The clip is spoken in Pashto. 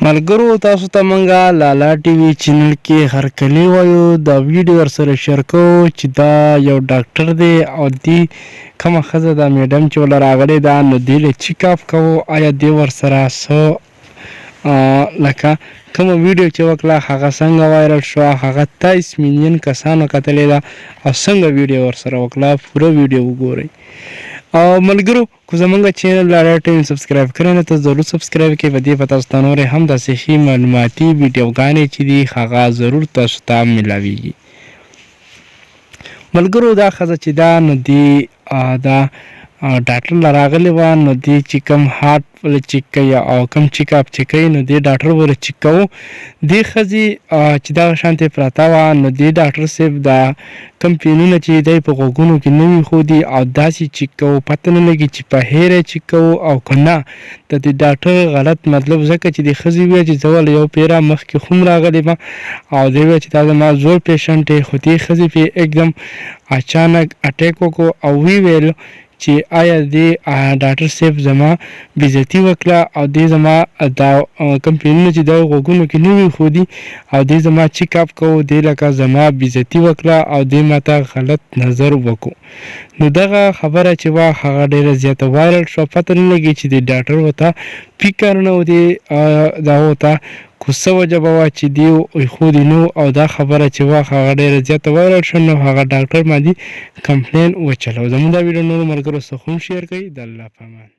ملګرو تاسو ته مونږه لالا ټي وي چینل کې هرکلی وایو. دا ویډیو ورسره شیر کوو چې دا یو ډاکټر دی او دی کومه ښځه ده میډم چې ورله راغلې ده نو دې له چیک اپ کوو آیا دې ورسره څه لکه کومه ویډیو چې وکړه هغه څنګه وایرل شوه، هغه 23 میلیون کسانو کتلې ده او څنګه ویډیو ورسره وکړه. پوره ویډیو وګورئ. او ملګرو که زمونږ چینل لالا ټي وي سبسکرایب کړی نه ته ضرور سبسکرایب کړئ. په دې به تاسو ته نورې هم داسې ښې معلوماتي ویډیوګانې چې دي هغه ضرور تاسو ته میلاویږي. ملګرو دا ښځه چې ده نو دې دا ډاکټر له راغلې وه نو دې چې کوم هارټ له چیک کوي او کوم چیک اپ چې کوي نو دې ډاکټر ورله چیک کوو. دې ښځې چې دغه شانتې پرته وه نو دې ډاکټر صاحب دا کوم پینونه چې دی په غوږونو کې نه وي ښودي او داسې چیک کوو، پته نه لګي چې په هیره چیک کوو او که نه د دې ډاکټر غلط مطلب ځکه چې دې ښځې وویل چې زه له یو پیره مخکې هم راغلی وم او دې وویل چې دا زما زوړ پیشنټ دی، خو دې ښځې پې एकदम اچانک اټیک وکړو او وی ویل چې آیا دې ډاکټر صاحب زما بېزتي وکړه او دې زما دا کوم پینونه چې دا غوږونو کې نه وي ښودي او دې زما چیک اپ کوو، دې لکه زما بېزتي وکړه او دې ماته غلط نظر وکړو. نو دغه خبره چې وه هغه ډېره زیاته وایرل شوه. پته نه لګي چې دې ډاکټر ورته فکر نه و دې دا ورته کوڅه وجه به وه چې دې ایښودي نه او دا خبره چې وه هغه ډېره زیاته وایرل شوه. نو هغه ډاکټر باندې کمپلین وچلو. زموږ دا ویډیو نورو ملګرو سره هم شیر کړئ. د الله په امان.